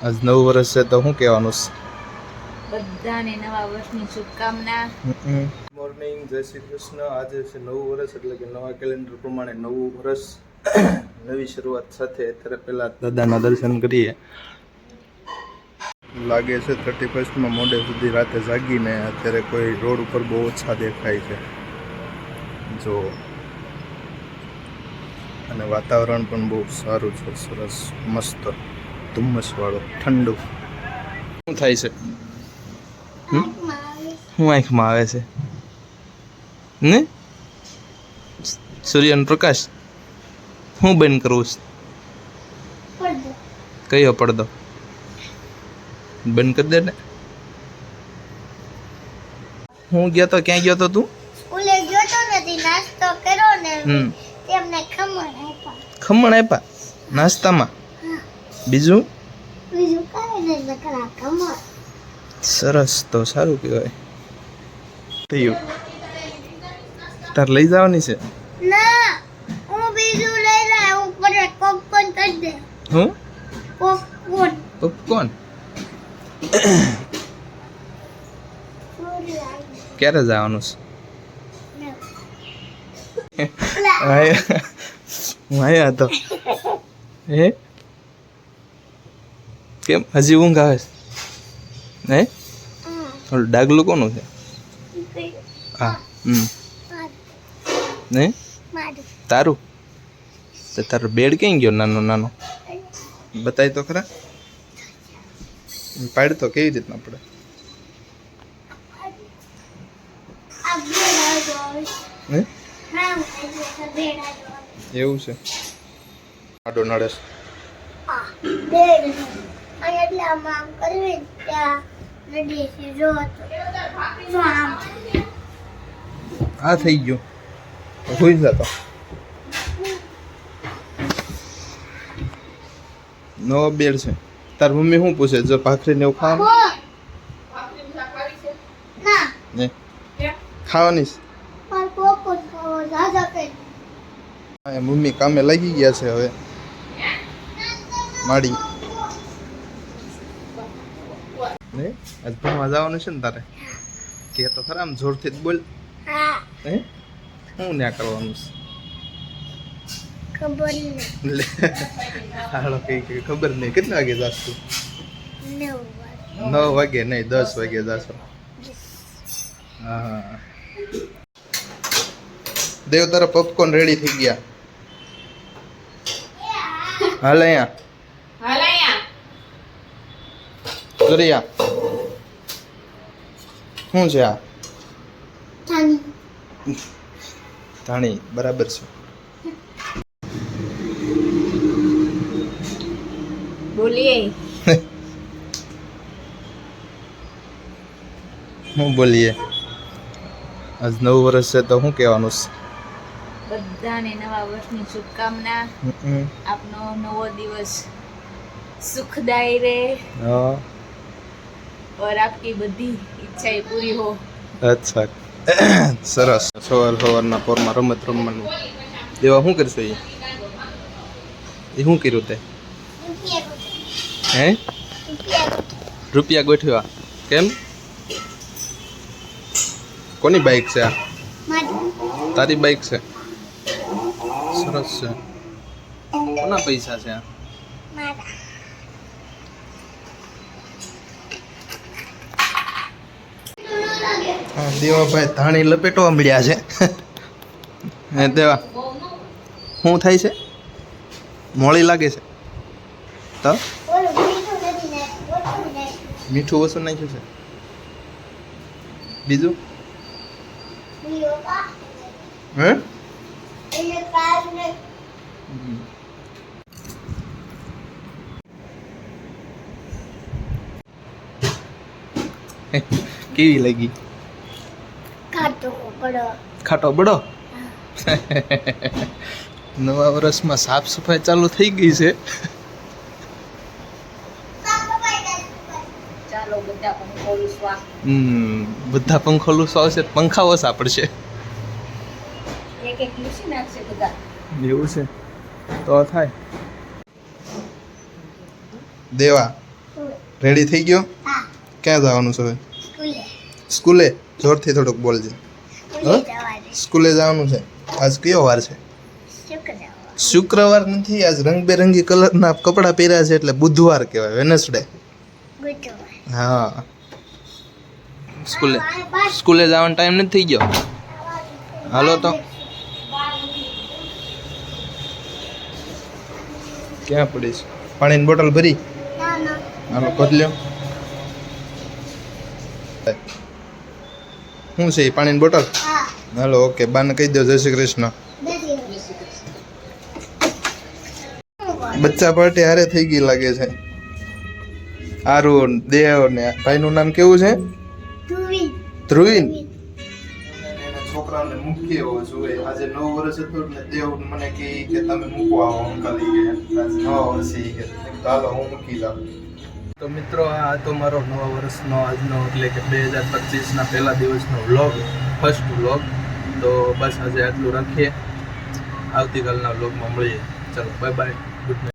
આજ નવું વર્ષ છે તો શું કહેવાનું છે બધાને નવા વર્ષની શુભકામના. મોર્નિંગ, જય શ્રી કૃષ્ણ. આજે છે નવું વર્ષ એટલે કે નવા કેલેન્ડર પ્રમાણે નવું વર્ષ, નવી શરૂઆત સાથે. અત્યારે પહેલા દાદાના દર્શન કરીએ. લાગે છે 31માં મોડે સુધી રાતે જાગીને અત્યારે કોઈ રોડ ઉપર બહુ ઓછા દેખાય છે જો, અને વાતાવરણ પણ બહુ સારું છે, સરસ મસ્ત ધુમ્મસ વાળું ઠંડુ. શું થાય છે? શું આંખમાં આવે છે ને? સૂર્યનો પ્રકાશ હું બંધ કરું છું? કયો પડદો બંધ કરી દે ને. હું ગયો તો ક્યાં ગયો તો તું? સ્કૂલે ગયો તો નથી, નાસ્તો કર્યો ને તેમને ખમણ આપ્યા. ખમણ આપ્યા નાસ્તામાં? બીજું કાંઈ નહીં, નકરા ખમણ. સરસ, તો સારું કહેવાય. થયું તાર લઈ જવાની છે? ના, હું બીજું લઈ લા, ઉપર પોપકોર્ન કરી દે. હું પોપકોર્ન. પોપકોર્ન ક્યારે જવાનું છે? હું આયા હતો. હે કેમ હજી ઊંઘ આવે છે? હે ઓલું ડાગલું કોનું છે? હા ને તારું? તો તારો બેડ ક્યાં ગયો નાનો નાનો? બતાય તો ખરા. પાડ તો કેવી રીતના પડે? હે એવું છે? આડો નડે છે. એટલે આમ કરવી ત્યાં નદી છે, જો આમ આ થઈ ગયું હોઈ જતો. નવો બેડ છે. તાર મમ્મી શું પૂછે? જો ભાખરી ને એવું ખાવાનું ના ને ખાવાની છે? મારે પોપકોર્ન ખાવો દાદા કે મમ્મી કામે લાગી ગયા છે હવે. માડી ને આજ ભણવા જવાનું છે ને તારે? કે તો ખરા આમ જોરથી જ બોલ. હા હે શું ન્યા કરવાનું છે? ખબર નહીં. લે હાલો કઈ ખબર નહીં. કેટલા વાગે જાસ તું? 9 વાગે નહીં, 10 વાગે જાશો. હા દેવ, તારા પોપકોર્ન રેડી થઈ ગયા. હાલ અહીંયા દરિયા શું છે આ? ધાણી બરાબર છે. બોલીએ શું બોલીએ? આજ નવું વર્ષ છે તો શું કહેવાનું છે? બધાને નવા વર્ષની શુભકામના. આપનો નવો દિવસ સુખદાયી રહે હા और आपकी બધી ઈચ્છાએ પૂરી હો. અચ્છા સરસ. સવારના પોરમાં રમત રમવાનું. દેવા શું કરશે? એ શું કર્યું તે? હે રૂપિયા ગોઠવ્યા? કેમ? કોની બાઈક છે આ? તારી બાઈક છે? સરસ છે. કોના પૈસા છે આ? હા દેવાભાઈ ધાણી લપેટવા મળ્યા છે. હે દેવા શું થાય છે? મોળી લાગે છે તો? મીઠું ઓછું નાખ્યું છે. બીજું હે કેવી લાગી? ખાટો બડો. નવા વર્ષમાં સાફ સફાઈ ચાલુ થઈ ગઈ છે. ચાલો બધા પંખો લુસવા. બધા પંખો લુસવાશે, પંખા ઓછા પડશે. એક એક લૂસી નાખશે બધા. એવું છે તો થાય. દેવા રેડી થઈ ગયો? હા ક્યાં જવાનું છે હવે? સ્કૂલે સ્કૂલે? જોરથી થોડુંક બોલજે. સ્કૂલે જવાનું સ્કૂલે જવાનું છે. આજ કયો વાર છે? શુક્રવાર શુક્રવાર નથી, આજ રંગબેરંગી કલરના કપડાં પહેર્યા છે એટલે બુધવાર કહેવાય, વેનસડે. બુધવાર હા, સ્કૂલે જવાનો ટાઈમ નથી થઈ ગયો. હાલો તો ક્યાં પડીશ? પાણીની બોટલ ભરી? ના ના હાલો ભરી લ્યો. શું છે એ પાણીની બોટલ? હા હાલો ઓકે, બાને કહી દો જય શ્રી કૃષ્ણ. બચ્ચા પાર્ટી હારે થઈ ગઈ લાગે છે. આરુણ, દેવ ને ભાઈનું નામ કેવું છે? ધ્રુવીન. છોકરાને મૂકી આવો જોઈએ. આજે 9 વર્ષ હતું ને દેવ મને કહે કે તમે મૂકો આવો અંકલ કે આજ 9 વર્ષે કે ચાલો હું મૂકી જાઉં. તો મિત્રો આ હતો મારો નવા વર્ષનો આજનો એટલે કે 2025 ના પહેલા દિવસનો વ્લોગ, ફર્સ્ટ વ્લોગ. તો બસ આજે આટલું રાખીએ, આવતીકાલના વ્લોગમાં મળીએ. ચલો બાય બાય, ગુડ નાઇટ.